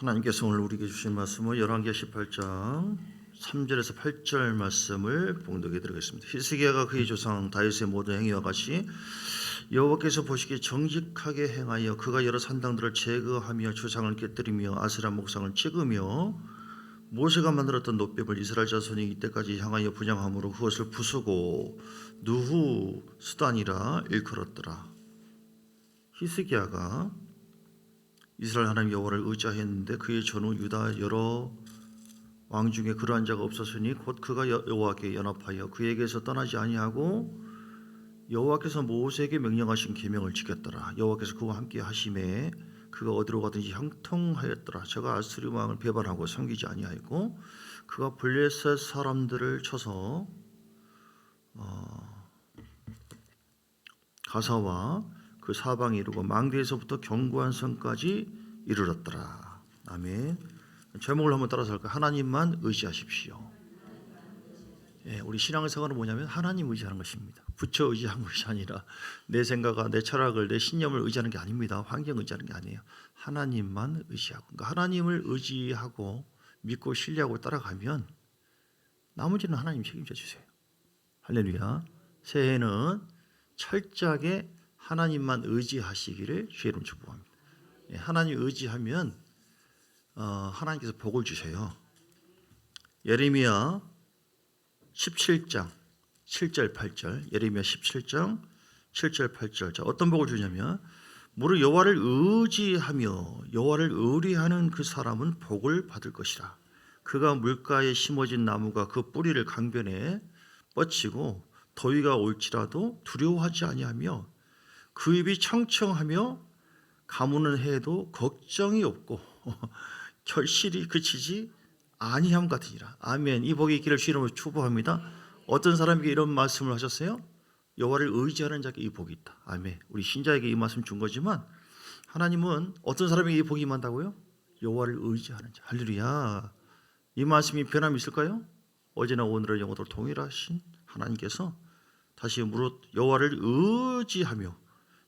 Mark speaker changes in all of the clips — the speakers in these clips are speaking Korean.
Speaker 1: 하나님께서 오늘 우리에게 주신 말씀은 열왕기하 18장 3절에서 8절 말씀을 봉독해 드리겠습니다. 히스기야가 그의 조상 다윗의 모든 행위와 같이 여호와께서 보시기에 정직하게 행하여 그가 여러 산당들을 제거하며 주상을 깨뜨리며 아세라 목상을 찍으며 모세가 만들었던 놋벽을 이스라엘 자손이 이때까지 향하여 분향함으로 그것을 부수고 누후 수단이라 일컬었더라. 히스기야가 이스라엘 하나님 여호와를 의지하였는데 그의 전후 유다 여러 왕 중에 그러한 자가 없었으니 곧 그가 여호와께 연합하여 그에게서 떠나지 아니하고 여호와께서 모세에게 명령하신 계명을 지켰더라. 여호와께서 그와 함께 하심에 그가 어디로 가든지 형통하였더라. 저가 아스리 왕을 배반하고 섬기지 아니하였고 그가 블레셋 사람들을 쳐서 가사와 그 사방에 이르고 망대에서부터 견고한 성까지 이르렀더라. 아멘. 제목을 한번 따라서 할까요? 하나님만 의지하십시오. 예, 우리 신앙의 생활은 뭐냐면 하나님 의지하는 것입니다. 부처 의지하는 것이 아니라 내 생각과 내 철학을 내 신념을 의지하는 게 아닙니다. 환경 의지하는 게 아니에요. 하나님만 의지하고, 그러니까 하나님을 의지하고 믿고 신뢰하고 따라가면 나머지는 하나님 책임져 주세요. 할렐루야. 새해에는 철저하게 하나님만 의지하시기를 주의 이름으로 축복합니다. 예, 하나님 의지하면 하나님께서 복을 주세요. 예레미야 17장 7절 8절 예레미야 17장 7절 8절 자, 어떤 복을 주냐면 무릇 여호와를 의지하며 여호와를 의뢰하는 그 사람은 복을 받을 것이라. 그가 물가에 심어진 나무가 그 뿌리를 강변에 뻗치고 더위가 올지라도 두려워하지 아니하며 그 입이 청청하며 가무는 해도 걱정이 없고 결실이 그치지 아니함 같으니라. 아멘. 이 복이 있기를 주의 이름으로 축복합니다. 어떤 사람에게 이런 말씀을 하셨어요? 여호와를 의지하는 자에게 이 복이 있다. 아멘. 우리 신자에게 이 말씀 준 거지만 하나님은 어떤 사람에게 이 복이 임한다고요? 여호와를 의지하는 자. 할렐루야. 이 말씀이 변함이 있을까요? 어제나 오늘을 영원토록 동일하신 하나님께서 다시 무릇 여호와를 의지하며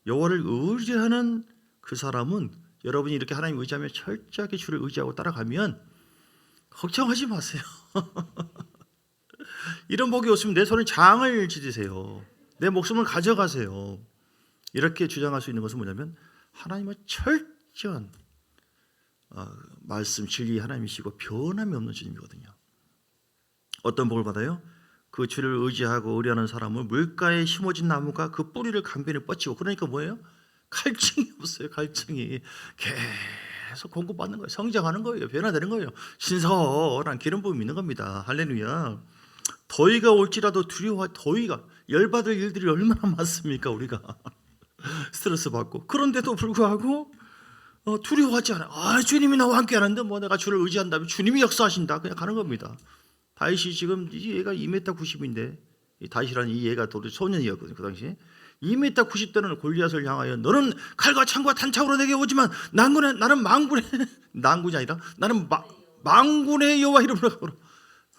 Speaker 1: 여호와를 의지하는 그 사람은 여러분이 이렇게 하나님 의지하며 철저하게 주를 의지하고 따라가면 걱정하지 마세요. 이런 복이 없으면 내 손에 장을 지지세요. 내 목숨을 가져가세요. 이렇게 주장할 수 있는 것은 뭐냐면 하나님은 철저한 말씀 진리 하나님이시고 변함이 없는 주님이거든요. 어떤 복을 받아요? 그 주를 의지하고 의뢰하는 사람은 물가에 심어진 나무가 그 뿌리를 강변에 뻗치고, 그러니까 뭐예요? 갈증이 없어요. 갈증이 계속 공급받는 거예요. 성장하는 거예요. 변화되는 거예요. 신선한 기름 부음이 있는 겁니다. 할렐루야. 더위가 올지라도 더위가 열받을 일들이 얼마나 많습니까? 우리가 스트레스 받고, 그런데도 불구하고 두려워하지 않아요. 주님이 나와 함께 하는데 뭐 내가 주를 의지한다면 주님이 역사하신다, 그냥 가는 겁니다. 다윗이 지금 이 얘가 2m 90인데 다윗이라는 이 얘가 도대체 소년이었거든요. 그 당시에 2m 90대는 골리앗을 향하여 너는 칼과 창과 단창으로 내게 오지만 나는 망군의 난군이 아니라 나는 망군의 여호와 이름으로 가노라.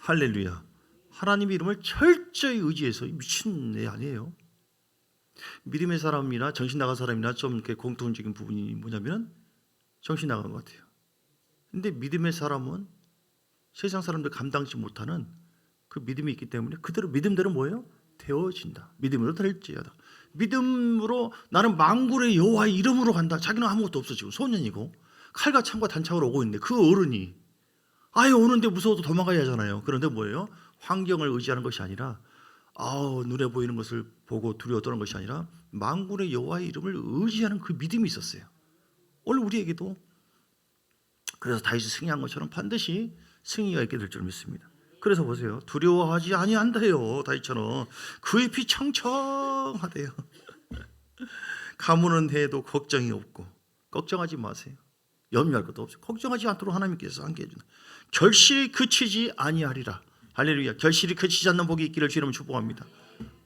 Speaker 1: 할렐루야. 하나님의 이름을 철저히 의지해서 미친 애 아니에요. 믿음의 사람이나 정신 나간 사람이나 좀 이렇게 공통적인 부분이 뭐냐면 정신 나간 것 같아요. 근데 믿음의 사람은 세상 사람들 감당치 못하는 그 믿음이 있기 때문에 그대로 믿음대로 뭐예요? 되어진다. 믿음으로 될지어다. 믿음으로 나는 만군의 여호와의 이름으로 간다. 자기는 아무것도 없어. 지금 소년이고 칼과 창과 단창으로 오고 있는데 그 어른이 아예 오는데 무서워도 도망가야 하잖아요. 그런데 뭐예요? 환경을 의지하는 것이 아니라 눈에 보이는 것을 보고 두려워 떠는 것이 아니라 만군의 여호와의 이름을 의지하는 그 믿음이 있었어요. 오늘 우리에게도 그래서 다윗이 승리한 것처럼 반드시 승리가 있게 될 줄 믿습니다. 그래서 보세요. 두려워하지 아니한다요. 다윗처럼 그 잎이 청청하대요. 가무는 해도 걱정이 없고, 걱정하지 마세요. 염려할 것도 없어요. 걱정하지 않도록 하나님께서 함께 해준다. 결실이 그치지 아니하리라. 할렐루야. 결실이 그치지 않는 복이 있기를 주님을 축복합니다.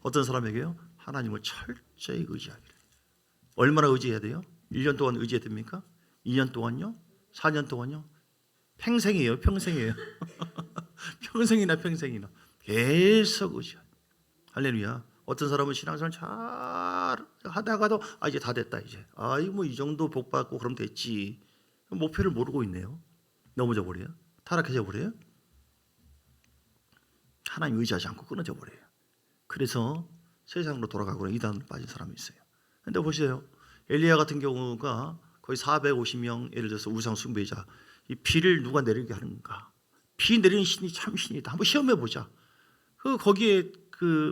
Speaker 1: 어떤 사람에게요? 하나님을 철저히 의지하기를. 얼마나 의지해야 돼요? 1년 동안 의지해야 됩니까? 2년 동안요? 4년 동안요? 평생이에요. 평생이에요. 평생이나 평생이나 계속 의지해요. 할렐루야. 어떤 사람은 신앙생활 잘 하다가도 이제 다 됐다. 이제 이거 뭐 이 정도 복 받고 그럼 됐지. 목표를 모르고 있네요. 넘어져 버려요. 타락해져 버려요. 하나님 의지하지 않고 끊어져 버려요. 그래서 세상으로 돌아가거나 이단으로 빠진 사람이 있어요. 근데 보세요. 엘리야 같은 경우가 거의 450명 예를 들어서 우상 숭배자, 이 비를 누가 내리게 하는가? 비 내리는 신이 참 신이다. 한번 시험해 보자. 거기에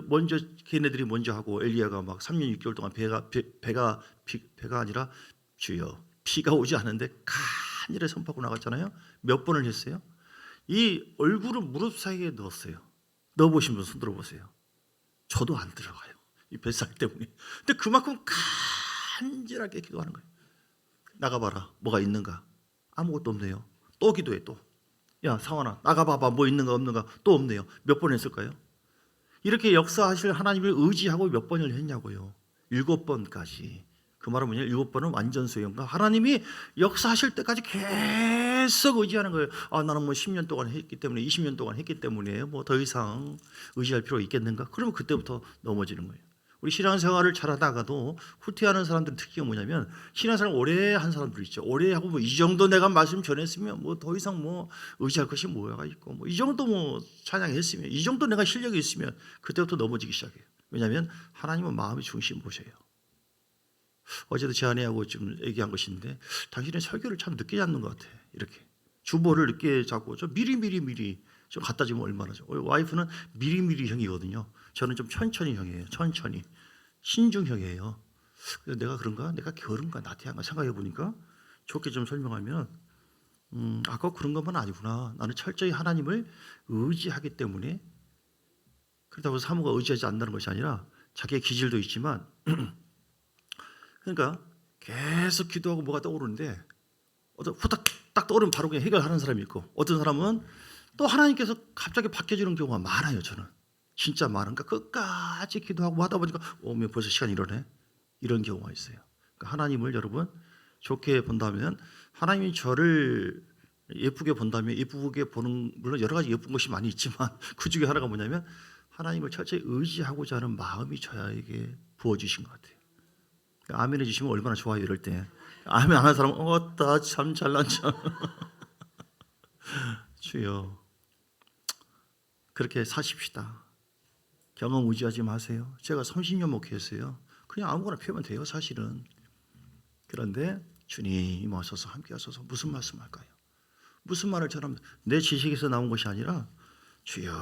Speaker 1: 먼저 걔네들이 먼저 하고 엘리야가 막 3년 6개월 동안 배가 아니라 주여 비가 오지 않는데 간절히 선포하고 나갔잖아요. 몇 번을 했어요? 이 얼굴을 무릎 사이에 넣었어요. 넣어보신 분 손 들어보세요. 저도 안 들어가요. 이 뱃살 때문에. 근데 그만큼 간절하게 기도하는 거예요. 나가봐라. 뭐가 있는가? 아무것도 없네요. 또 기도해 또. 야 상원아 나가봐봐. 뭐 있는가 없는가? 또 없네요. 몇 번 했을까요? 이렇게 역사하실 하나님을 의지하고 몇 번을 했냐고요. 7번까지. 그 말은 뭐냐? 7번은 완전 수용과 하나님이 역사하실 때까지 계속 의지하는 거예요. 아 나는 뭐 10년 동안 했기 때문에 20년 동안 했기 때문에 뭐 더 이상 의지할 필요가 있겠는가? 그러면 그때부터 넘어지는 거예요. 우리 신앙생활을 잘하다가도 후퇴하는 사람들의 특징이 뭐냐면 신앙생활 오래 한 사람들 있죠. 오래 하고 뭐 이 정도 내가 말씀 전했으면 뭐 더 이상 뭐 의지할 것이 뭐가 있고 뭐 이 정도 뭐 찬양했으면 이 정도 내가 실력이 있으면 그때부터 넘어지기 시작해요. 왜냐하면 하나님은 마음의 중심 보셔요. 어제도 제 아내하고 좀 얘기한 것인데 당신은 설교를 참 늦게 잡는 것 같아. 이렇게 주보를 늦게 잡고 좀 미리 좀 갖다 주면 얼마나 좋아요. 와이프는 미리 형이거든요. 저는 좀 천천히 형이에요. 천천히 신중형이에요. 그래서 내가 그런가? 내가 게으른가? 나태한가? 생각해 보니까 좋게 좀 설명하면 아까 그런 것만 아니구나. 나는 철저히 하나님을 의지하기 때문에 그렇다고 사모가 의지하지 않는다는 것이 아니라 자기의 기질도 있지만 그러니까 계속 기도하고 뭐가 떠오르는데 후딱 딱 떠오르면 바로 그냥 해결하는 사람이 있고 어떤 사람은 또 하나님께서 갑자기 바뀌어지는 경우가 많아요. 저는 진짜 많으니까 끝까지 기도하고 하다 보니까 오면 벌써 시간이 이러네. 이런 경우가 있어요. 그러니까 하나님을 여러분 좋게 본다면 하나님이 저를 예쁘게 본다면 예쁘게 보는 물론 여러 가지 예쁜 것이 많이 있지만 그 중에 하나가 뭐냐면 하나님을 철저히 의지하고자 하는 마음이 저에게 부어주신 것 같아요. 아멘 해주시면 얼마나 좋아요. 이럴 때 아멘 안 하는 사람은 어따 참 잘난 척 주여 그렇게 사십시다. 경험 의지하지 마세요. 제가 30년 목회했어요. 그냥 아무거나 피우면 돼요 사실은. 그런데 주님 오셔서 함께 하셔서 무슨 말씀 할까요? 무슨 말을 저는 내 지식에서 나온 것이 아니라 주여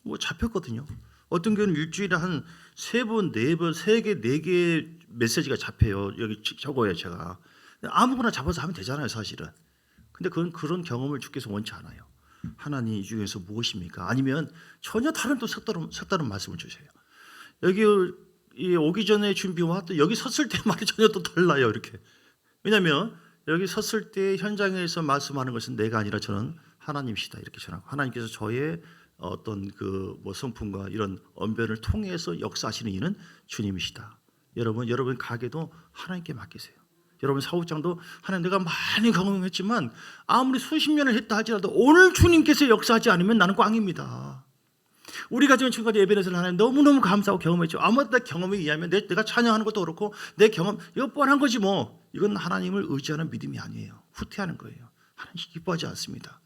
Speaker 1: 뭐 잡혔거든요. 어떤 교회는 일주일에 한 3번, 4번, 3개, 4개 메시지가 잡혀요. 여기 적어요 제가. 아무거나 잡아서 하면 되잖아요 사실은. 근데 그건 그런 경험을 주께서 원치 않아요. 하나님 이 중에서 무엇입니까? 아니면 전혀 다른 또 색다른 말씀을 주세요. 여기 오기 전에 준비와 또 여기 섰을 때 말이 전혀 또 달라요. 이렇게. 왜냐하면 여기 섰을 때 현장에서 말씀하는 것은 내가 아니라 저는 하나님이시다 이렇게 전하고 하나님께서 저의 어떤 뭐 성품과 이런 언변을 통해서 역사하시는 이는 주님이시다. 여러분 가게도 하나님께 맡기세요. 여러분 사업장도 하나님 내가 많이 경험했지만 아무리 수십 년을 했다 할지라도 오늘 주님께서 역사하지 않으면 나는 꽝입니다. 우리 가정은 지금까지 예배에서 하나님 너무너무 감사하고 경험했죠. 아무것도 경험에 의하면 내가 찬양하는 것도 그렇고 내 경험 이거 뻔한 거지 뭐. 이건 하나님을 의지하는 믿음이 아니에요. 후퇴하는 거예요. 하나님 기뻐하지 않습니다.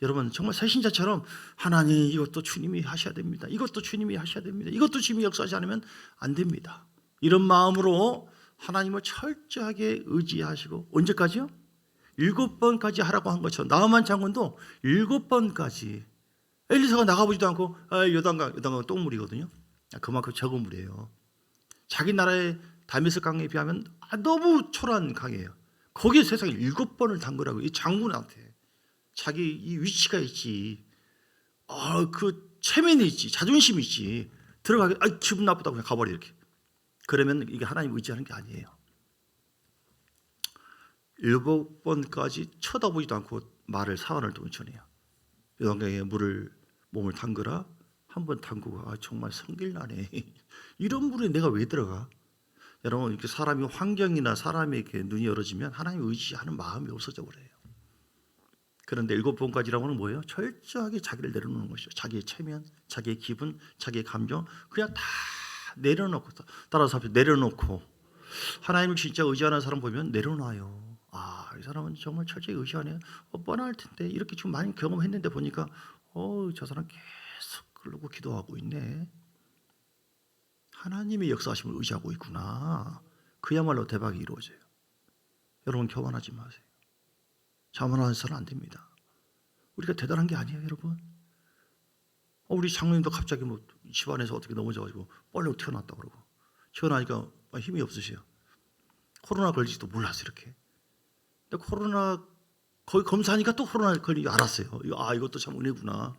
Speaker 1: 여러분 정말 새신자처럼 하나님 이것도 주님이 하셔야 됩니다. 이것도 주님이 하셔야 됩니다. 이것도 주님이 역사하지 않으면 안 됩니다. 이런 마음으로 하나님을 철저하게 의지하시고 언제까지요? 7번까지 하라고 한 것처럼 나아만 장군도 7번까지 엘리사가 나가보지도 않고 요단강 똥물이거든요. 그만큼 적은 물이에요. 자기 나라의 다메섹 강에 비하면 너무 초라한 강이에요. 거기에 세상에 7번을 담그라고 이 장군한테 자기 이 위치가 있지, 그 체면이 있지, 자존심이 있지. 들어가게 기분 나쁘다고 그냥 가버려 이렇게. 그러면 이게 하나님 의지하는 게 아니에요. 7번까지 쳐다보지도 않고 말을 사활을 동안 전해요. 요단강에 몸을 담그라. 한 번 담그고 정말 성질나네. 이런 물에 내가 왜 들어가? 여러분 이렇게 사람이 환경이나 사람에게 눈이 열어지면 하나님 의지하는 마음이 없어져 버려요. 그런데 7번까지라고는 뭐예요? 철저하게 자기를 내려놓는 것이죠. 자기의 체면, 자기의 기분, 자기의 감정 그냥 다 내려놓고 따라서 내려놓고 하나님을 진짜 의지하는 사람 보면 내려놔요. 이 사람은 정말 철저히 의지하네. 뻔할 텐데 이렇게 좀 많이 경험했는데 보니까 저 사람 계속 그러고 기도하고 있네. 하나님의 역사하심을 의지하고 있구나. 그야말로 대박이 이루어져요. 여러분 교만하지 마세요. 자만해서는 안 됩니다. 우리가 대단한 게 아니에요, 여러분. 우리 장로님도 갑자기 뭐 집안에서 어떻게 넘어져가지고 뻘로 튀어났다 그러고 튀어나니까 힘이 없으세요. 코로나 걸릴지도 몰랐어요, 이렇게. 근데 코로나 거의 검사하니까 또 코로나 걸리기 알았어요. 이것도 참 은혜구나.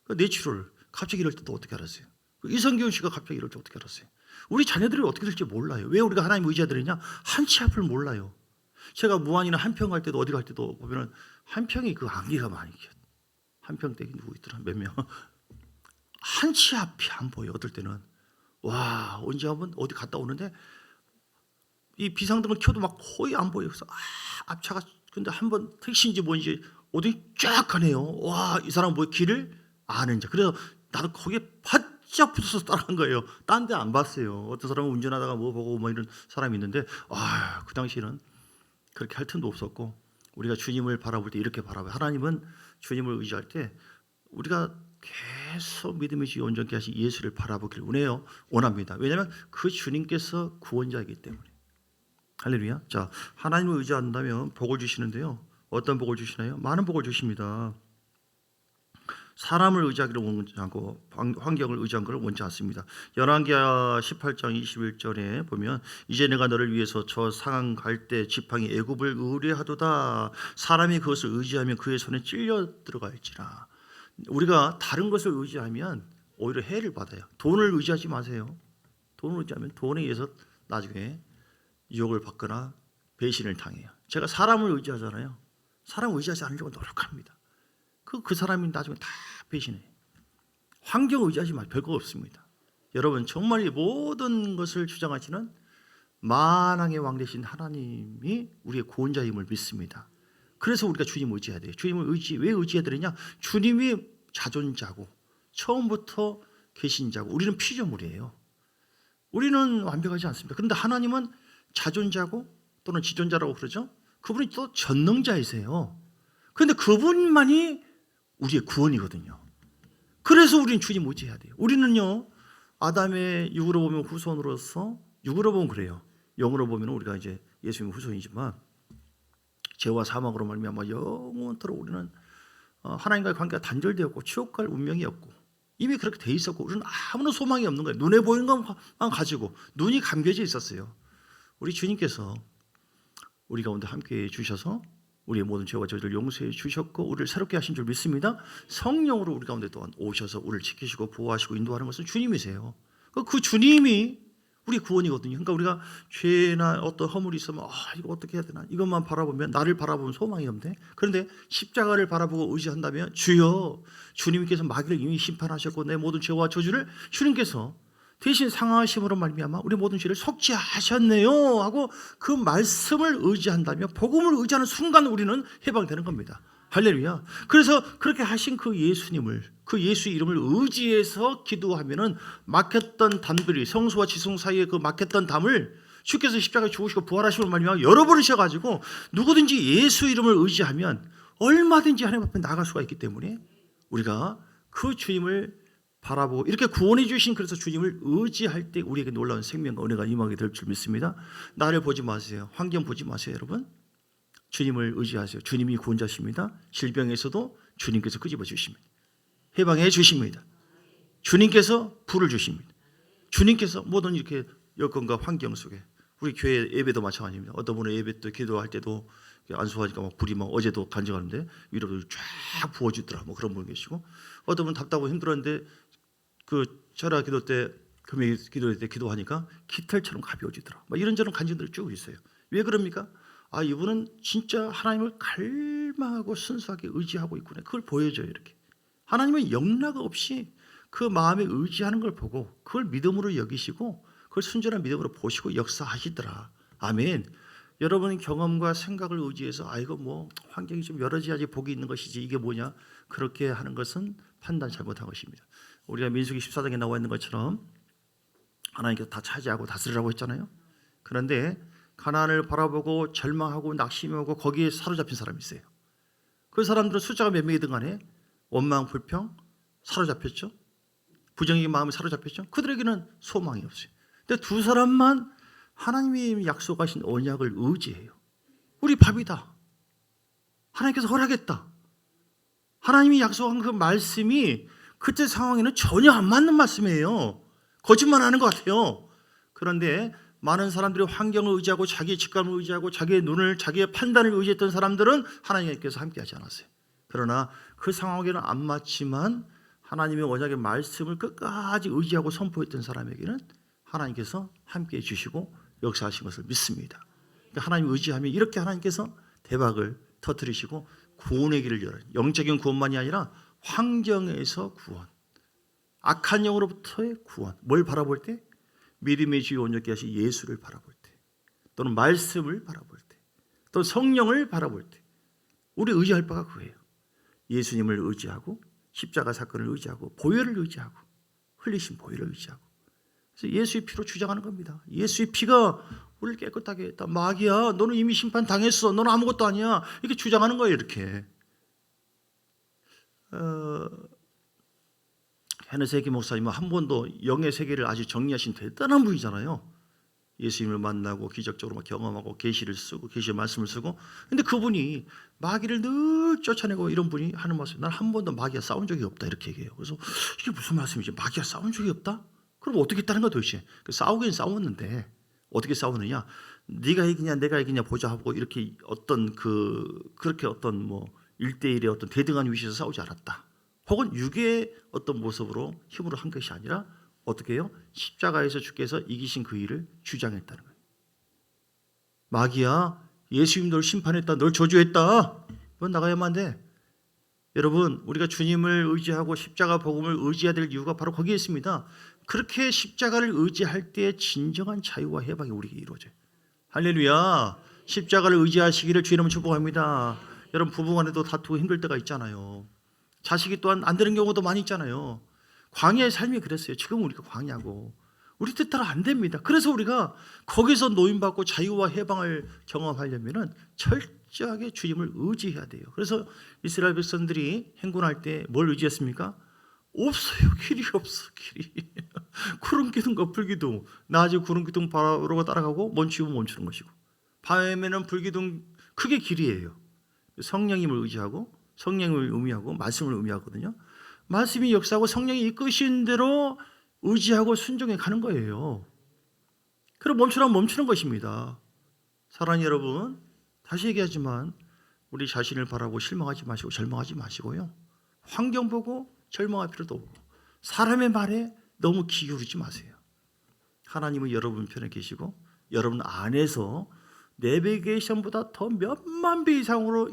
Speaker 1: 뇌출혈 갑자기 이럴 때 또 어떻게 알았어요? 이성균 씨가 갑자기 이럴 때 어떻게 알았어요? 우리 자녀들이 어떻게 될지 몰라요. 왜 우리가 하나님 의지해야 되느냐? 한치 앞을 몰라요. 제가 무안이나 한평 갈 때도 어디 갈 때도 보면은 한평이 그 안개가 많이 껴. 한평댁이 누구 있더라? 몇 명. 한치 앞이 안 보여. 어떨 때는 와 언제 한번 어디 갔다 오는데 이 비상등을 켜도 막 거의 안 보여. 그래서 앞차가 근데 한번 택시인지 뭔지 어디 쫙 가네요. 와 이 사람 뭐 길을 아는 자. 그래서 나도 거기에 바짝 붙어서 따라간 거예요. 딴 데 안 봤어요. 어떤 사람은 운전하다가 뭐 보고 뭐 이런 사람이 있는데 그 당시에는 그렇게 할 틈도 없었고 우리가 주님을 바라볼 때 이렇게 바라봐요. 하나님은 주님을 의지할 때 우리가 계속 믿음의 주 온전케 하신 예수를 바라보길 원합니다. 왜냐하면 그 주님께서 구원자이기 때문에. 할렐루야. 자, 하나님을 의지한다면 복을 주시는데요. 어떤 복을 주시나요? 많은 복을 주십니다. 사람을 의지하기를 원치 않고 환경을 의지한 것을 원치 않습니다. 열왕기하 18장 21절에 보면 이제 내가 너를 위해서 저 상한 갈대 지팡이 애굽을 의뢰하도다. 사람이 그것을 의지하면 그의 손에 찔려 들어갈지라. 우리가 다른 것을 의지하면 오히려 해를 받아요. 돈을 의지하지 마세요. 돈을 의지하면 돈에 의해서 나중에 유혹을 받거나 배신을 당해요. 제가 사람을 의지하잖아요. 사람 의지하지 않으려고 노력합니다. 그 사람이 나중에 다 배신해요. 환경 의지하지 마. 별거 없습니다. 여러분 정말 이 모든 것을 주장하시는 만왕의 왕 되신 하나님이 우리의 구원자임을 믿습니다. 그래서 우리가 주님을 의지해야 돼요. 주님을 왜 의지해야 되느냐? 주님이 자존자고 처음부터 계신 자고 우리는 피조물이에요. 우리는 완벽하지 않습니다. 그런데 하나님은 자존자고 또는 지존자라고 그러죠. 그분이 또 전능자이세요. 그런데 그분만이 우리의 구원이거든요. 그래서 우리는 주님 의지해야 돼요. 우리는요 아담의 육으로 보면 후손으로서 육으로 보면 그래요. 영으로 보면 우리가 이제 예수님의 후손이지만 죄와 사망으로 말미암아 영원토록 우리는 하나님과의 관계가 단절되었고 지옥 갈 운명이었고 이미 그렇게 돼 있었고 우리는 아무런 소망이 없는 거예요. 눈에 보이는 것만 가지고 눈이 감겨져 있었어요. 우리 주님께서 우리 가운데 함께해 주셔서 우리의 모든 죄와 저희를 용서해 주셨고 우리를 새롭게 하신 줄 믿습니다. 성령으로 우리 가운데 또한 오셔서 우리를 지키시고 보호하시고 인도하는 것은 주님이세요. 그 주님이 우리 구원이거든요. 그러니까 우리가 죄나 어떤 허물이 있으면 이거 어떻게 해야 되나 이것만 바라보면 나를 바라보면 소망이 없네. 그런데 십자가를 바라보고 의지한다면 주여 주님께서 마귀를 이미 심판하셨고 내 모든 죄와 저주를 주님께서 대신 상하심으로 말미암아 우리 모든 죄를 속죄하셨네요 하고 그 말씀을 의지한다면 복음을 의지하는 순간 우리는 해방되는 겁니다. 할렐루야. 그래서 그렇게 하신 그 예수님을 그 예수의 이름을 의지해서 기도하면은 막혔던 담들이 성소와 지성 사이에 그 막혔던 담을 주께서 십자가에 죽으시고 부활하심을 말미암아 열어버리셔가지고 누구든지 예수 이름을 의지하면 얼마든지 하나님 앞에 나갈 수가 있기 때문에 우리가 그 주님을 바라보고 이렇게 구원해 주신 그래서 주님을 의지할 때 우리에게 놀라운 생명과 은혜가 임하게 될 줄 믿습니다. 나를 보지 마세요. 환경 보지 마세요, 여러분. 주님을 의지하세요. 주님이 구원자십니다. 질병에서도 주님께서 끄집어 주십니다. 해방해 주십니다. 주님께서 불을 주십니다. 주님께서 모든 이렇게 여건과 환경 속에 우리 교회 예배도 마찬가지입니다. 어떤 분은 예배 때 기도할 때도 안수하니까 막 불이 막 어제도 간증하는데 위로 쫙 부어주더라. 뭐 그런 분 계시고 어떤 분은 답답하고 힘들었는데 그 철야 기도 때 금요 기도 때 기도하니까 깃털처럼 가벼워지더라. 막 이런저런 간증들이 쭉 있어요. 왜 그럽니까? 이분은 진짜 하나님을 갈망하고 순수하게 의지하고 있구나. 그걸 보여줘요. 이렇게 하나님은 영락 없이 그 마음에 의지하는 걸 보고 그걸 믿음으로 여기시고 그걸 순전한 믿음으로 보시고 역사하시더라. 아멘. 여러분 경험과 생각을 의지해서 이거 뭐 환경이 좀 열어져야지 복이 있는 것이지 이게 뭐냐 그렇게 하는 것은 판단 잘못한 것입니다. 우리가 민수기 14장에 나와 있는 것처럼 하나님께서 다 차지하고 다스리라고 했잖아요. 그런데 가나안을 바라보고 절망하고 낙심하고 거기에 사로잡힌 사람이 있어요. 그 사람들은 숫자가 몇 명이든 간에 원망, 불평, 사로잡혔죠. 부정적인 마음이 사로잡혔죠. 그들에게는 소망이 없어요. 근데 두 사람만 하나님이 약속하신 언약을 의지해요. 우리 밥이다. 하나님께서 허락했다. 하나님이 약속한 그 말씀이 그때 상황에는 전혀 안 맞는 말씀이에요. 거짓말하는 것 같아요. 그런데 많은 사람들이 환경을 의지하고 자기의 직감을 의지하고 자기의 눈을, 자기의 판단을 의지했던 사람들은 하나님께서 함께하지 않았어요. 그러나 그 상황에는 안 맞지만 하나님의 언약의 말씀을 끝까지 의지하고 선포했던 사람에게는 하나님께서 함께해 주시고 역사하신 것을 믿습니다. 그러니까 하나님 의지하면 이렇게 하나님께서 대박을 터뜨리시고 구원의 길을 열어요. 영적인 구원만이 아니라 환경에서 구원, 악한 영으로부터의 구원. 뭘 바라볼 때? 믿음의 주요 온전케 하신 예수를 바라볼 때, 또는 말씀을 바라볼 때, 또 성령을 바라볼 때 우리 의지할 바가 그거예요. 예수님을 의지하고 십자가 사건을 의지하고 보혈을 의지하고 흘리신 보혈을 의지하고, 그래서 예수의 피로 주장하는 겁니다. 예수의 피가 우리를 깨끗하게 했다. 마귀야, 너는 이미 심판 당했어. 너는 아무것도 아니야. 이렇게 주장하는 거예요. 이렇게. 헤네세기 목사님은 한 번도 영의 세계를 아주 정리하신 대단한 분이잖아요. 예수님을 만나고 기적적으로 경험하고 계시를 쓰고 계시의 말씀을 쓰고, 근데 그분이 마귀를 늘 쫓아내고 이런 분이 하는 말씀, 난 한 번도 마귀와 싸운 적이 없다 이렇게 얘기해요. 그래서 이게 무슨 말씀이지? 마귀와 싸운 적이 없다? 그럼 어떻게 했다는 거야 도대체? 싸우긴 싸웠는데 어떻게 싸우느냐? 네가 이기냐 내가 이기냐 보자 하고 이렇게 어떤 그렇게 어떤 뭐 1대1의 어떤 대등한 위치에서 싸우지 않았다. 혹은 육의 어떤 모습으로 힘으로 한 것이 아니라 어떻게 해요? 십자가에서 주께서 이기신 그 일을 주장했다는 거예요. 마귀야, 예수님 널 심판했다, 널 저주했다. 이건 나가야만 돼. 여러분, 우리가 주님을 의지하고 십자가 복음을 의지해야 될 이유가 바로 거기에 있습니다. 그렇게 십자가를 의지할 때 진정한 자유와 해방이 우리에게 이루어져요. 할렐루야. 십자가를 의지하시기를 주의 이름으로 축복합니다. 여러분, 부부간에도 다투고 힘들 때가 있잖아요. 자식이 또한 안 되는 경우도 많이 있잖아요. 광야의 삶이 그랬어요. 지금 우리가 광야고 우리 뜻대로 안 됩니다. 그래서 우리가 거기서 노임받고 자유와 해방을 경험하려면 철저하게 주님을 의지해야 돼요. 그래서 이스라엘 백성들이 행군할 때 뭘 의지했습니까? 없어요. 길이 없어. 길이. 구름 기둥 거풀 기둥, 낮에 구름 기둥 바로가 따라가고 멈추면 멈추는 것이고, 밤에는 불기둥, 그게 길이에요. 성령님을 의지하고 성령을 의미하고 말씀을 의미하거든요. 말씀이 역사하고 성령이 이끄신 대로 의지하고 순종해 가는 거예요. 그럼 멈추라면 멈추는 것입니다. 사랑하는 여러분, 다시 얘기하지만 우리 자신을 바라고 실망하지 마시고 절망하지 마시고요. 환경 보고 절망할 필요도 없고 사람의 말에 너무 기울이지 마세요. 하나님은 여러분 편에 계시고 여러분 안에서 내비게이션보다 더 몇만 배 이상으로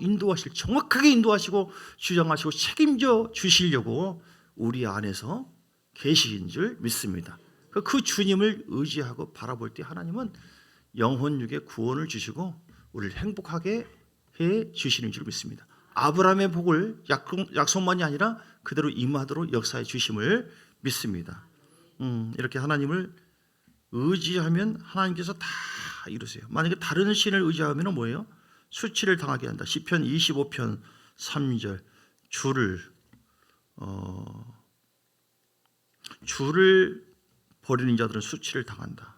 Speaker 1: 정확하게 인도하시고 주장하시고 책임져 주시려고 우리 안에서 계신 줄 믿습니다. 그 주님을 의지하고 바라볼 때 하나님은 영혼육의 구원을 주시고 우리를 행복하게 해 주시는 줄 믿습니다. 아브라함의 복을 약속만이 아니라 그대로 임하도록 역사해 주심을 믿습니다. 이렇게 하나님을 의지하면 하나님께서 다 이루세요. 만약에 다른 신을 의지하면 뭐예요? 수치를 당하게 한다. 시편 25편 3절 주를 버리는 자들은 수치를 당한다.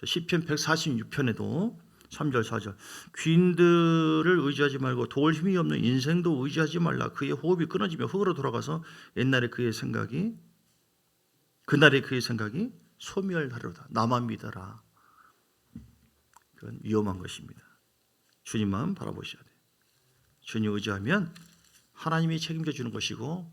Speaker 1: 시편 146편에도 3절 4절 귀인들을 의지하지 말고 도울 힘이 없는 인생도 의지하지 말라. 그의 호흡이 끊어지며 흙으로 돌아가서 그날의 그의 생각이 소멸하리로다. 나만 믿어라. 그건 위험한 것입니다. 주님만 바라보셔야 돼요. 주님 의지하면 하나님이 책임져 주는 것이고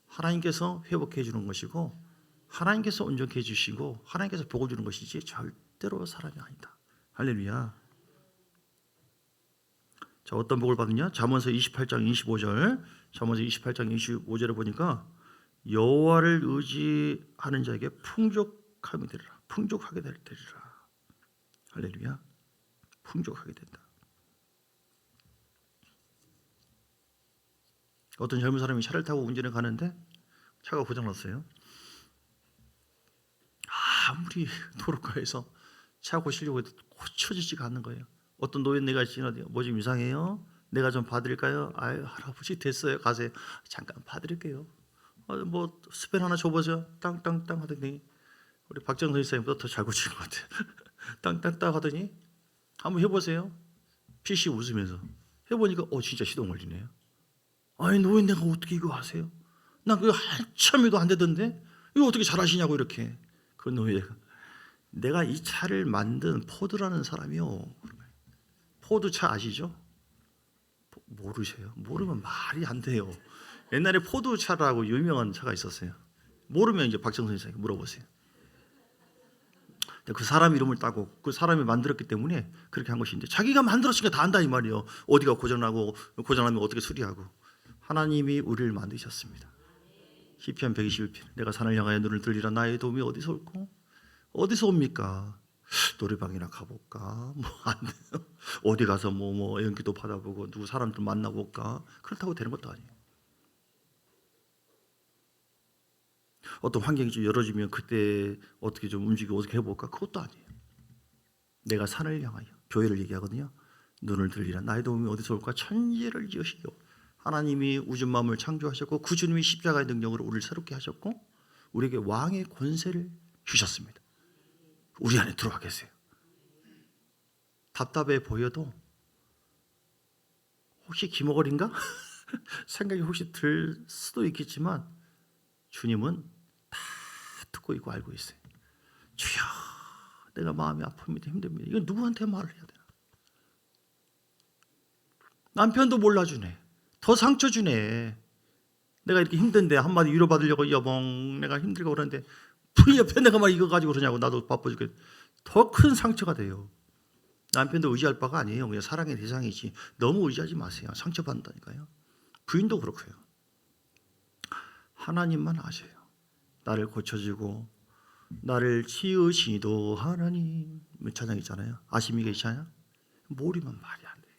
Speaker 1: 하나님께서 회복해 주는 것이고 하나님께서 온전케 해주시고 하나님께서 복을 주는 것이지 절대로 사람이 아니다. 할렐루야. 자, 어떤 복을 받느냐? 잠언서 28장 25절 잠언서 28장 25절에 보니까 여호와를 의지하는 자에게 풍족함이 되리라. 풍족하게 되리라. 할렐루야. 풍족하게 된다. 어떤 젊은 사람이 차를 타고 운전해 가는데 차가 고장났어요. 아무리 도로가에서 차 고치려고 해도 고쳐지지가 않는 거예요. 어떤 노인네가 지나가요. 뭐 좀 이상해요? 내가 좀 봐드릴까요? 아유 할아버지 됐어요. 가세요. 잠깐 봐드릴게요. 뭐 스펜 하나 줘보세요. 땅땅땅 하더니 우리 박정선 이사님보다 더 잘 고치는 것 같아요. 땅땅땅 하더니 한번 해보세요. PC 웃으면서 해보니까 진짜 시동 걸리네요. 아니 노인네가 어떻게 이거 하세요? 난 그거 한참 해도 안 되던데 이거 어떻게 잘하시냐고 이렇게. 그 노인네가 내가 이 차를 만든 포드라는 사람이요. 포드 차 아시죠? 모르세요? 모르면 말이 안 돼요. 옛날에 포드 차라고 유명한 차가 있었어요. 모르면 이제 박정선 선생님 물어보세요. 그 사람 이름을 따고 그 사람이 만들었기 때문에 그렇게 한 것인데 자기가 만들었으니까 다 안다 이 말이에요. 어디가 고장나고 고장나면 어떻게 수리하고. 하나님이 우리를 만드셨습니다. 시편 121편 내가 산을 향하여 눈을 들리라. 나의 도움이 어디서 올까? 어디서 옵니까? 노래방이나 가볼까? 뭐 안 돼요. 어디 가서 뭐 연기도 받아보고 누구 사람들 만나볼까? 그렇다고 되는 것도 아니에요. 어떤 환경이 좀 열어지면 그때 어떻게 좀 움직이고 어떻게 해볼까? 그것도 아니에요. 내가 산을 향하여 교회를 얘기하거든요. 눈을 들리라. 나의 도움이 어디서 올까? 천지를 지으시고 하나님이 우주 만물을 창조하셨고 그 주님이 십자가의 능력으로 우리를 새롭게 하셨고 우리에게 왕의 권세를 주셨습니다. 우리 안에 들어와 계세요. 답답해 보여도 혹시 기머거린가? 생각이 혹시 들 수도 있겠지만 주님은 다 듣고 있고 알고 있어요. 주여 내가 마음이 아픕니다. 힘듭니다. 이건 누구한테 말을 해야 되나? 남편도 몰라주네. 더 상처 주네. 내가 이렇게 힘든데 한마디 위로받으려고 여봉 내가 힘들고 그러는데 그 옆에 내가 막 이거 가지고 그러냐고 나도 바빠 죽겠. 더 큰 상처가 돼요. 남편도 의지할 바가 아니에요. 그냥 사랑의 대상이지. 너무 의지하지 마세요. 상처받는다니까요. 부인도 그렇고요. 하나님만 아셔요. 나를 고쳐주고 나를 치으시도 하나님. 찬양 있잖아요. 아심이 계시잖아요. 모르면 말이 안 돼.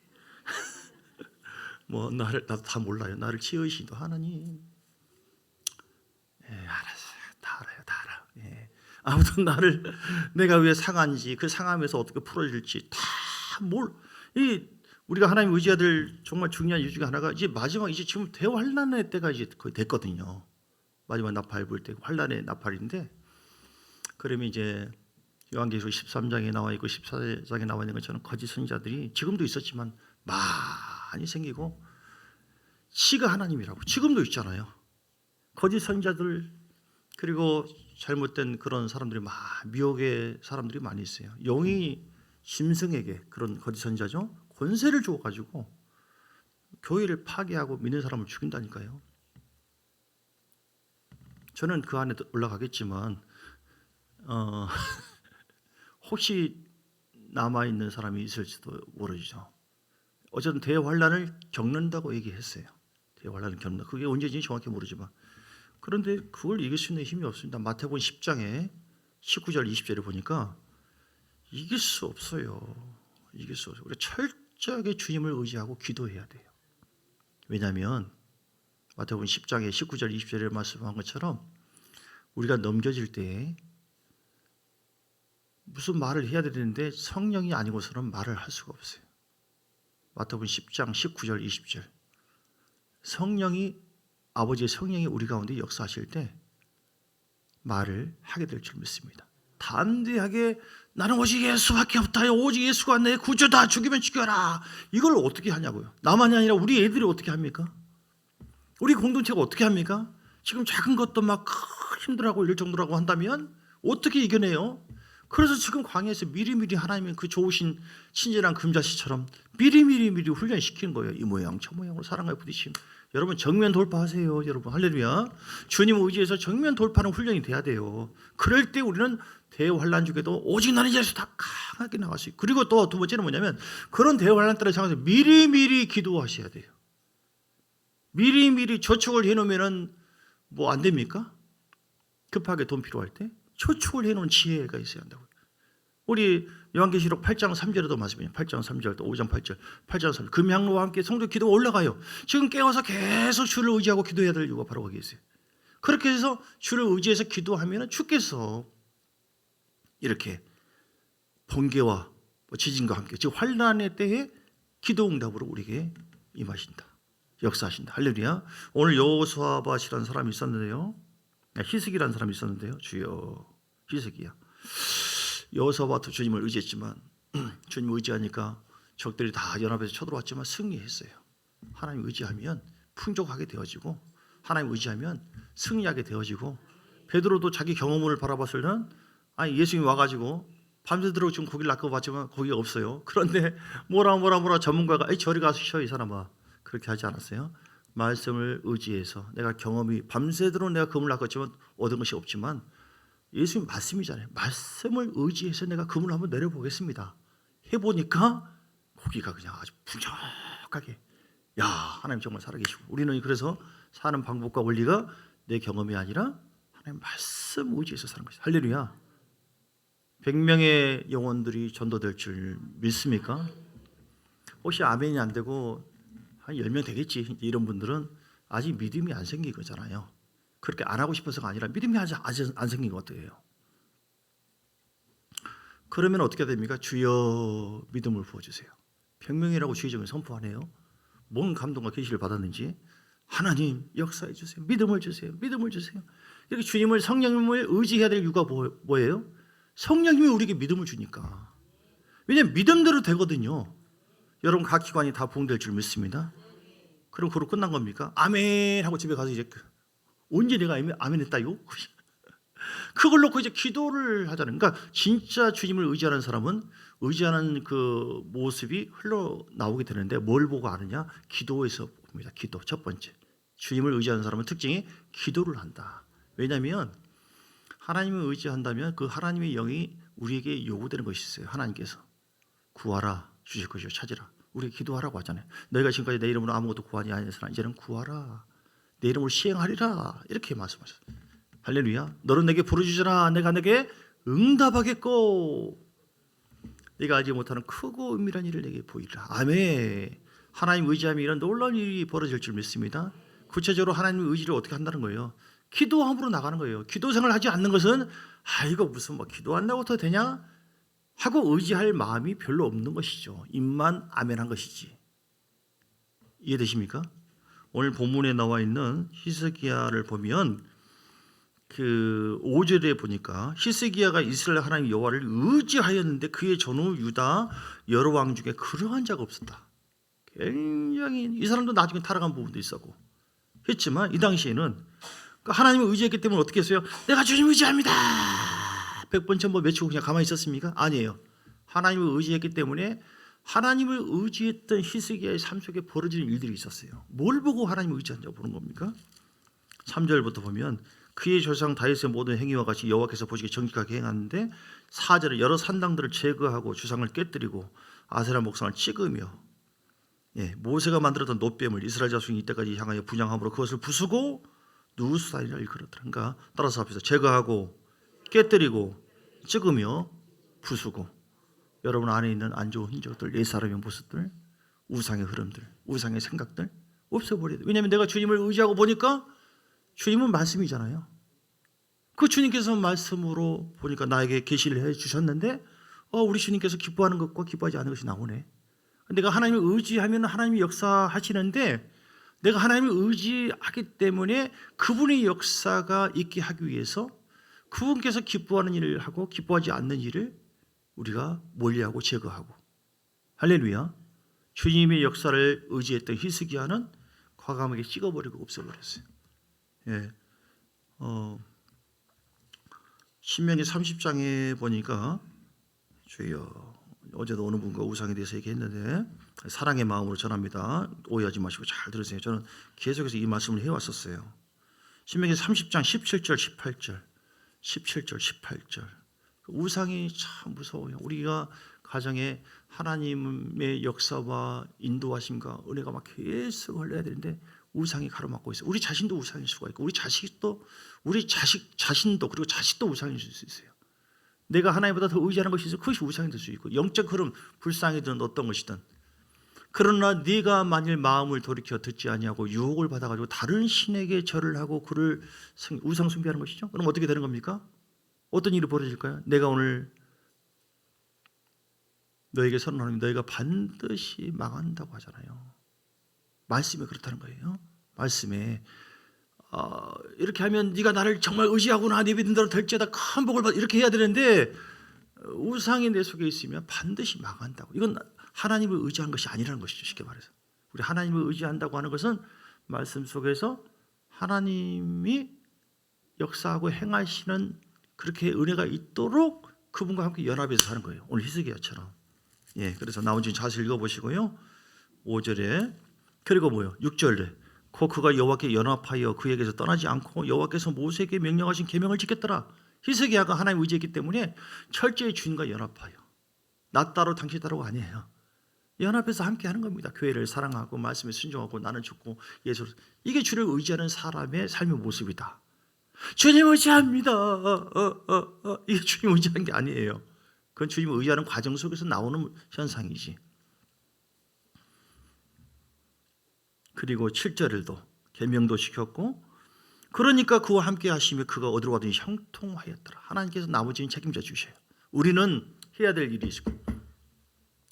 Speaker 1: 뭐 나도 다 몰라요. 나를 치으시도 하나님. 알았어요. 다 알아요. 다 알아. 아무튼 내가 왜 상한지 그 상함에서 어떻게 풀어질지 다 우리가 하나님 의지해야 될 정말 중요한 이유 중에 하나가 이제 마지막 이제 지금 대환란의 때가 이제 거의 됐거든요. 마지막 나팔 불 때 환란의 나팔인데 그러면 이제 요한계시록 13장에 나와 있고 14장에 나와 있는 것처럼 거짓 선지자들이 지금도 있었지만 많이 생기고 지가 하나님이라고 지금도 있잖아요. 거짓 선지자들 그리고 잘못된 그런 사람들이 미혹의 사람들이 많이 있어요. 영이 짐승에게 그런 거짓 선지자죠. 권세를 줘가지고 교회를 파괴하고 믿는 사람을 죽인다니까요. 저는 그 안에 올라가겠지만 혹시 남아있는 사람이 있을지도 모르죠. 어쨌든 대환란을 겪는다고 얘기했어요. 대환란을 겪는다. 그게 언제인지 정확히 모르지만 그런데 그걸 이길 수 있는 힘이 없습니다. 마태복음 10장에 19절 20절에 보니까 이길 수 없어요. 이길 수 없어요. 우리가 철저하게 주님을 의지하고 기도해야 돼요. 왜냐하면 마태복음 10장에 19절 20절에 말씀한 것처럼 우리가 넘겨질 때 무슨 말을 해야 되는데 성령이 아니고서는 말을 할 수가 없어요. 마태복음 10장 19절 20절 아버지의 성령이 우리 가운데 역사하실 때 말을 하게 될 줄 믿습니다. 담대하게 나는 오직 예수밖에 없다. 오직 예수가 내 구주다. 죽이면 죽여라. 이걸 어떻게 하냐고요. 나만이 아니라 우리 애들이 어떻게 합니까? 우리 공동체가 어떻게 합니까? 지금 작은 것도 막 힘들어하고 이럴 정도라고 한다면 어떻게 이겨내요? 그래서 지금 광야에서 미리미리 하나님의 그 좋으신 친절한 금자씨처럼 미리미리 훈련시키는 거예요. 이 모양 저 모양으로 사랑과 부딪힘. 여러분 정면 돌파하세요. 여러분 할렐루야. 주님 의지해서 정면 돌파하는 훈련이 돼야 돼요. 그럴 때 우리는 대환란 중에도 오직 나는 예수다 강하게 나갈 수 있고 그리고 또 두 번째는 뭐냐면 그런 대환란 때를 향해서 미리미리 기도하셔야 돼요. 미리미리 저축을 해놓으면 뭐 안 됩니까? 급하게 돈 필요할 때 저축을 해놓은 지혜가 있어야 한다고요. 우리 요한계시록 8장 3절에도 말씀해요. 8장 3절 또 5장 8절 8장 3절 금향로와 함께 성도 기도가 올라가요. 지금 깨워서 계속 주를 의지하고 기도해야 될 이유가 바로 거기 있어요. 그렇게 해서 주를 의지해서 기도하면 주께서 이렇게 번개와 지진과 함께 즉 환란의 때에 기도 응답으로 우리에게 임하신다. 역사하신다. 할렐루야. 오늘 여호수아밧이라는 사람이 있었는데요. 히스기라는 사람이 있었는데요. 주여 히스기야. 여호수아밧도 주님을 의지했지만 주님을 의지하니까 적들이 다 연합해서 쳐들어왔지만 승리했어요. 하나님 의지하면 풍족하게 되어지고 하나님 의지하면 승리하게 되어지고 베드로도 자기 경험을 바라봤을 때는 아니 예수님이 와가지고 밤새도록 지금 고기를 낚아봤지만 고기가 없어요. 그런데 뭐라 전문가가 저리 가서 쉬어 이 사람아 그렇게 하지 않았어요. 말씀을 의지해서 내가 경험이 밤새도록 내가 그물 낚았지만 얻은 것이 없지만 예수님 말씀이잖아요. 말씀을 의지해서 내가 그물 한번 내려보겠습니다. 해보니까 고기가 그냥 아주 풍족하게 야 하나님 정말 살아계시고 우리는 그래서 사는 방법과 원리가 내 경험이 아니라 하나님 말씀 의지해서 사는 것이다. 할렐루야. 100명의 영혼들이 전도될 줄 믿습니까? 혹시 아멘이 안 되고 한 10명 되겠지 이런 분들은 아직 믿음이 안 생긴 거잖아요. 그렇게 안 하고 싶어서가 아니라 믿음이 아직 안 생긴 것 같아요. 그러면 어떻게 됩니까? 주여 믿음을 부어주세요. 100명이라고 주의점을 선포하네요. 뭔 감동과 계시를 받았는지 하나님 역사해 주세요. 믿음을 주세요. 믿음을 주세요. 이렇게 주님을 성령님을 의지해야 될 이유가 뭐예요? 성령님이 우리에게 믿음을 주니까. 왜냐하면 믿음대로 되거든요. 여러분 각 기관이 다 부흥될 줄 믿습니다. 그럼 그로 끝난 겁니까? 아멘 하고 집에 가서 이제 언제 내가 아멘 했다요? 그걸 놓고 이제 기도를 하자는. 그러니까 진짜 주님을 의지하는 사람은 의지하는 그 모습이 흘러나오게 되는데 뭘 보고 아느냐? 기도에서 봅니다. 기도 첫 번째. 주님을 의지하는 사람은 특징이 기도를 한다. 왜냐하면 하나님을 의지한다면 그 하나님의 영이 우리에게 요구되는 것이 있어요. 하나님께서 구하라 주실 것이요 찾으라. 우리가 기도하라고 하잖아요. 너희가 지금까지 내 이름으로 아무것도 구하지 아니하였으나 이제는 구하라. 내 이름으로 시행하리라. 이렇게 말씀하셨어요. 할렐루야. 너는 내게 부르짖으라. 내가 내게 응답하겠고 네가 알지 못하는 크고 은밀한 일을 내게 보이리라. 아멘. 하나님 의지하면 이런 놀라운 일이 벌어질 줄 믿습니다. 구체적으로 하나님의 의지를 어떻게 한다는 거예요? 기도함으로 나가는 거예요. 기도 생활을 하지 않는 것은 이거 무슨 뭐 기도 안 나고 더 되냐? 하고 의지할 마음이 별로 없는 것이죠. 입만 아멘한 것이지. 이해되십니까? 오늘 본문에 나와 있는 히스기야를 보면 그 5절에 보니까 히스기야가 이스라엘 하나님 여호와를 의지하였는데 그의 전후 유다 여러 왕 중에 그러한 자가 없었다. 굉장히 이 사람도 나중에 타락한 부분도 있었고 했지만 이 당시에는 하나님을 의지했기 때문에 어떻게 했어요? 내가 주님 의지합니다. 100번 1000번 외치고 그냥 가만히 있었습니까? 아니에요. 하나님을 의지했기 때문에 하나님을 의지했던 히스기야의 삶 속에 벌어지는 일들이 있었어요. 뭘 보고 하나님을 의지한다고 보는 겁니까? 3절부터 보면 그의 조상 다윗의 모든 행위와 같이 여호와께서 보시기에 정직하게 행하는데 4절에 여러 산당들을 제거하고 주상을 깨뜨리고 아세라 목상을 찍으며 모세가 만들었던 놋뱀을 이스라엘 자손이 이때까지 향하여 분향함으로 그것을 부수고 누수다니라 일컬었더라. 그러니까 따라서 합시다. 제거하고 깨뜨리고 찍으며 부수고 여러분 안에 있는 안 좋은 흔적들, 옛사람의 모습들, 우상의 흐름들, 우상의 생각들 없애버려야 돼. 왜냐하면 내가 주님을 의지하고 보니까 주님은 말씀이잖아요. 그 주님께서 말씀으로 보니까 나에게 계시를 해주셨는데 우리 주님께서 기뻐하는 것과 기뻐하지 않는 것이 나오네. 내가 하나님을 의지하면 하나님이 역사하시는데 내가 하나님을 의지하기 때문에 그분의 역사가 있게 하기 위해서 그분께서 기뻐하는 일을 하고 기뻐하지 않는 일을 우리가 멀리하고 제거하고. 할렐루야. 주님의 역사를 의지했던 히스기야는 과감하게 찍어버리고 없애버렸어요. 신명기 30장에 보니까 주여 어제도 어느 분과 우상에 대해서 얘기했는데 사랑의 마음으로 전합니다. 오해하지 마시고 잘 들으세요. 저는 계속해서 이 말씀을 해왔었어요. 신명기 30장 17절 18절 17절 18절 우상이 참 무서워요. 우리가 가정에 하나님의 역사와 인도하심과 은혜가 막 계속 흘러야 되는데 우상이 가로막고 있어요. 우리 자신도 우상일 수가 있고 우리 자신도 그리고 자식도 우상일 수 있어요. 내가 하나님보다 더 의지하는 것이 있어 그것이 우상이 될 수 있고 영적 흐름 불쌍이든 어떤 것이든 그러나 네가 만일 마음을 돌이켜 듣지 아니하고 유혹을 받아가지고 다른 신에게 절을 하고 그를 우상 숭배하는 것이죠. 그럼 어떻게 되는 겁니까? 어떤 일이 벌어질까요? 내가 오늘 너에게 선언하노니 너희가 반드시 망한다고 하잖아요. 말씀에 그렇다는 거예요. 말씀에 이렇게 하면 네가 나를 정말 의지하구나, 네 믿는 대로 될지어다, 큰 복을 받, 이렇게 해야 되는데 우상이 내 속에 있으면 반드시 망한다고. 이건 하나님을 의지한 것이 아니라는 것이죠. 쉽게 말해서 우리 하나님을 의지한다고 하는 것은 말씀 속에서 하나님이 역사하고 행하시는 그렇게 은혜가 있도록 그분과 함께 연합해서 사는 거예요. 오늘 히스기야처럼. 예, 그래서 나머지 자세히 읽어보시고요. 5절에 그리고 뭐요? 6절에 그가 여호와께 연합하여 그에게서 떠나지 않고 여호와께서 모세에게 명령하신 계명을 지켰더라. 히스기야가 하나님 의지했기 때문에 철저히 주님과 연합하여. 나 따로 당신 따로가 아니에요. 연합해서 함께 하는 겁니다. 교회를 사랑하고 말씀에 순종하고 나는 죽고 예수. 이게 주를 의지하는 사람의 삶의 모습이다. 주님 의지합니다. 이게 주님 의지하는 게 아니에요. 그건 주님을 의지하는 과정 속에서 나오는 현상이지. 그리고 7절에도 계명도 시켰고 그러니까 그와 함께 하시며 그가 어디로 가든지 형통하였더라. 하나님께서 나머지는 책임져 주셔요. 우리는 해야 될 일이 있고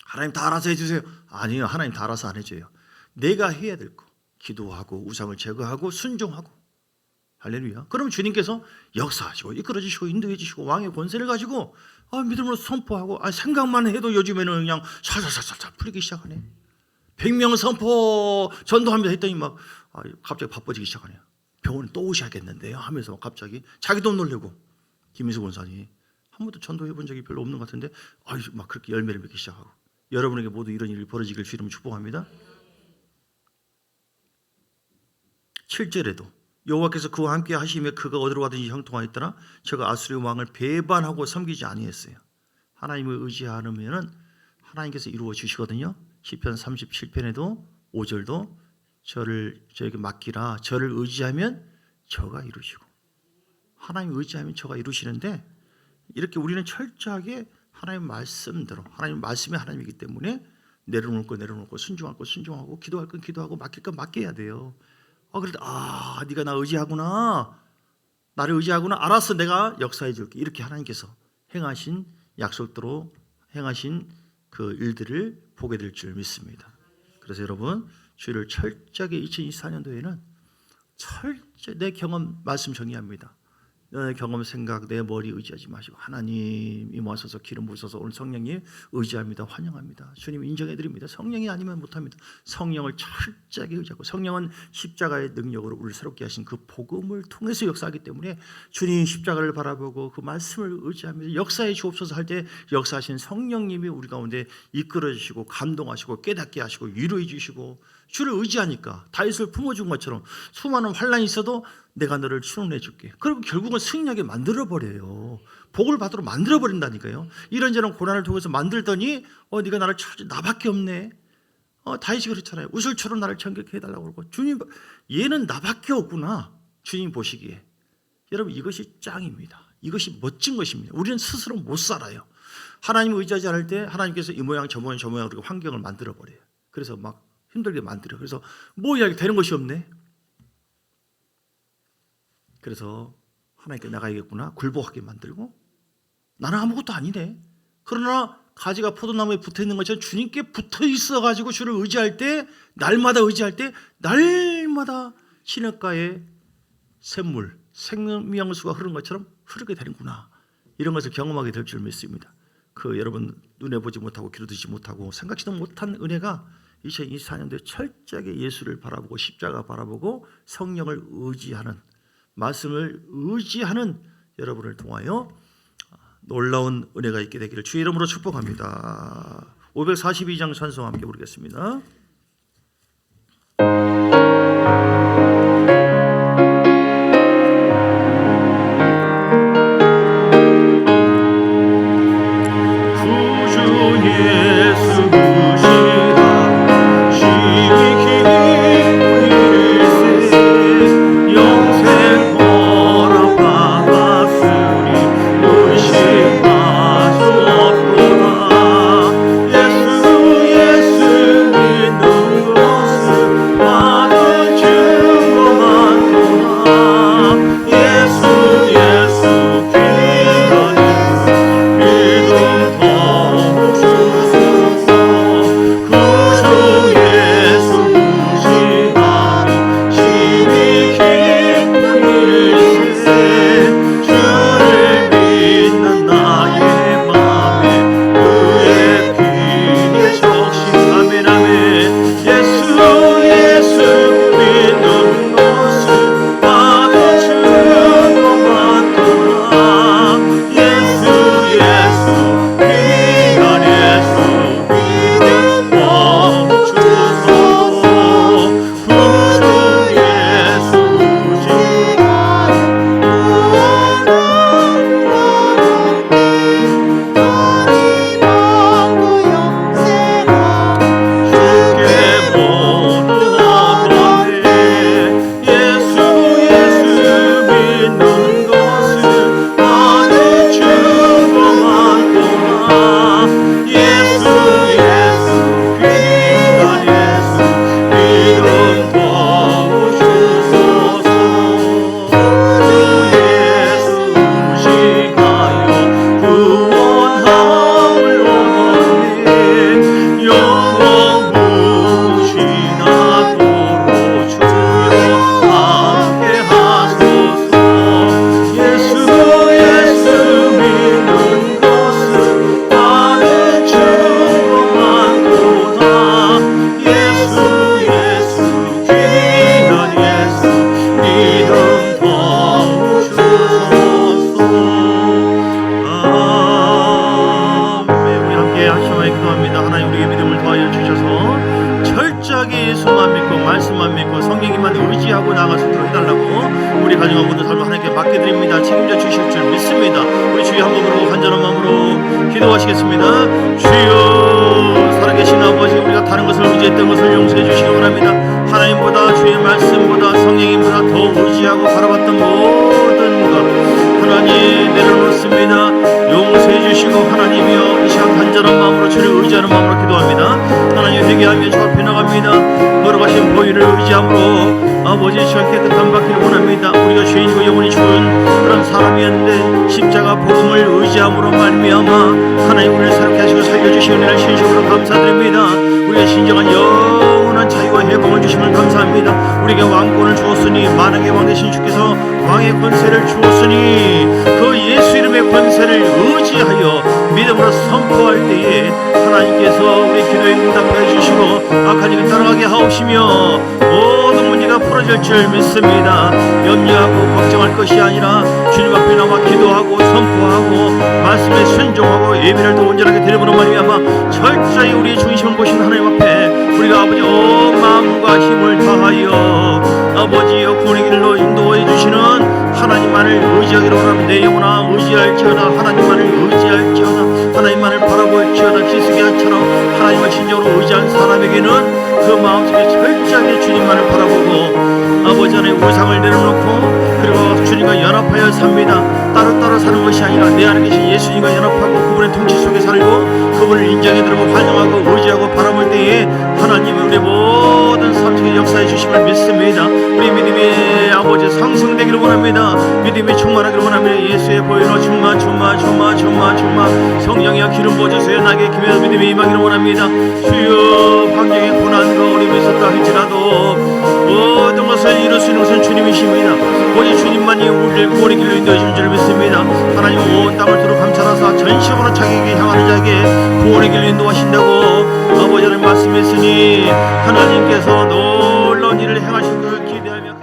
Speaker 1: 하나님 다 알아서 해주세요. 아니요, 하나님 다 알아서 안 해줘요. 내가 해야 될 거, 기도하고 우상을 제거하고 순종하고. 할렐루야. 그럼 주님께서 역사하시고 이끌어주시고 인도해 주시고 왕의 권세를 가지고 믿음으로 선포하고 생각만 해도 요즘에는 그냥 살살살살 풀리기 시작하네. 100명 선포 전도합니다 했더니 막 갑자기 바빠지기 시작하네요. 병원에 또 오셔야겠는데요 하면서 갑자기 자기도 놀래고. 김인수 권사님 한 번도 전도해 본 적이 별로 없는 것 같은데 막 그렇게 열매를 맺기 시작하고. 여러분에게 모두 이런 일이 벌어지길 주님을 축복합니다. 7절에도 여호와께서 그와 함께 하시며 그가 어디로 가든지 형통하였더라. 저가 아수르 왕을 배반하고 섬기지 아니했어요. 하나님을 의지하면은 하나님께서 이루어 주시거든요. 시편 37편에도 5절도 저에게 맡기라. 저를 의지하면 저가 이루시고. 하나님 의지하면 저가 이루시는데 이렇게 우리는 철저하게 하나님 말씀대로, 하나님 말씀이 하나님이기 때문에 내려놓을 거 내려놓고 순종할 거 순종하고 기도할 건 기도하고 맡길 건 맡겨야 돼요. 그래도 네가 나 의지하구나, 나를 의지하구나, 알았어, 내가 역사해 줄게. 이렇게 하나님께서 행하신 약속대로 행하신 그 일들을 보게 될 줄 믿습니다. 그래서 여러분 주를 철저하게 2024년도에는 철저히 내 경험 말씀 정의합니다. 내 경험 생각 내 머리 의지하지 마시고 하나님 임하소서 기름 부으소서. 오늘 성령님 의지합니다. 환영합니다. 주님 인정해드립니다. 성령이 아니면 못합니다. 성령을 철저하게 의지하고 성령은 십자가의 능력으로 우리를 새롭게 하신 그 복음을 통해서 역사하기 때문에 주님 십자가를 바라보고 그 말씀을 의지합니다. 역사해 주옵소서 할 때 역사하신 성령님이 우리 가운데 이끌어 주시고 감동하시고 깨닫게 하시고 위로해 주시고. 주를 의지하니까 다윗을 품어준 것처럼 수많은 환란이 있어도 내가 너를 추론해 줄게. 그리고 결국은 승리하게 만들어버려요. 복을 받도록 만들어버린다니까요. 이런저런 고난을 통해서 만들더니 네가 나를 찾지 나밖에 없네. 다윗이 그렇잖아요. 우슬처럼 나를 정결케 해달라고 그러고. 주님, 얘는 나밖에 없구나. 주님 보시기에. 여러분 이것이 짱입니다. 이것이 멋진 것입니다. 우리는 스스로 못 살아요. 하나님을 의지하지 않을 때 하나님께서 이 모양 저 모양 저 모양 그리고 환경을 만들어버려요. 그래서 막 힘들게 만들어요. 그래서 뭐 이야기 되는 것이 없네. 그래서 하나님께 나가야겠구나 굴복하게 만들고 나는 아무것도 아니네. 그러나 가지가 포도나무에 붙어있는 것처럼 주님께 붙어있어가지고 주를 의지할 때 날마다 의지할 때 날마다 시냇가에 샘물 생명수가 흐르는 것처럼 흐르게 되는구나. 이런 것을 경험하게 될 줄 믿습니다. 여러분 눈에 보지 못하고 귀로 듣지 못하고 생각지도 못한 은혜가 2024년도에 철저하게 예수를 바라보고 십자가 바라보고 성령을 의지하는 말씀을 의지하는 여러분을 통하여 놀라운 은혜가 있게 되기를 주의 이름으로 축복합니다. 542장 찬송 함께 부르겠습니다. 인도하여 주셔서 철저하게 예수만 믿고 말씀만 믿고 성령님만 의지하고 나아갈 수 있도록 해달라고 우리 가정과 모든 삶을 하나님께 맡겨드립니다. 책임져 주실 줄 믿습니다. 우리 주여 한 몸으로 간절한 마음으로 기도하시겠습니다. 주여 살아계신 아버지, 우리가 다른 것을 의지했던 것을 용서해 주시기 원합니다. 하나님보다 주의 말씀보다 성령님보다 더 의지하고 바라봤던 모든 것 하나님 내려놓습니다. 용서해 주시고 하나님이여 이 시간 간절한 마음으로 주를 의지하는 마음으로 기도합니다. 하나님 회개하며 주 앞에 나갑니다. 걸어가신 보혈을 의지함으로 아버지 시간 깨끗한 받기를 원합니다. 우리가 죄인이고 영원히 죽은 그런 사람이었는데 십자가 복음을 의지함으로 말미암아 하나님 우리를 새롭게 하시고 살려주신 은혜를 신심으로 감사드립니다. 우리의 진정한 영원한 자유와 해방을 주심을 감사합니다. 우리에게 왕권을 주었으니 만왕의 왕 되신 주께서 왕의 권세를 주었으니 그 예수 이름의 권세를 의지하여 믿음으로 선포할 때에 하나님께서 우리 기도에 응답해 주시고 악한 일을 따라가게 하옵시며 모든 문제가 풀어질 줄 믿습니다. 염려하고 걱정할 것이 아니라 주님 앞에 나와 기도하고 선포하고 말씀에 순종하고 예배를 더 온전하게 드리므로 말미암아 철저히 우리의 중심을 보신 하나님 앞에 우리가 아버지 온 마음과 힘을 다하여 아버지여 구원의 길로 인도해 주시는 하나님만을 의지하기로 원하면 내 영혼아 의지할지어다. 하나님만을 의지할지어다. 하나님만을 바라볼지어다. 히스기야처럼 하나님을 진정으로 의지한 사람에게는 그 마음속에 철저하게 주님만을 바라보고 아버지 안에 우상을 내려놓고 그리고 주님과 연합하여 삽니다. 따로따로 사는 것이 아니라 내 안에 계신 예수님과 연합하고 그분의 통치 속에 살고 그분을 인정해 드리고 환영하고 의지하고 바라볼 때에 하나님이 우리 모든 삶 속에 역사해 주심을 믿습니다. 우리 믿음의 아버지 상승되기를 원합니다. 믿음이 충만하기를 원합니다. 예수의 보혈로 충만 성령이여 기름 부어주세요. 나에게 기회와 믿음이 임하기를 원합니다. 주여 환경의 고난과 어려움이 있었다 할지라도 모든 것을 이룰 수 있는 것은 주님이십니다. 오직 주님만이 우리를 구원의 길로 인도해 주는 줄 믿습니다. 하나님 온 땅을 두루 감찰하사 전심으로 자기에게 향하는 자에게 구원의 길로 인도하신다고 아버지는 말씀했으니 하나님께서 놀라운 일을 행하실 것을 기대하며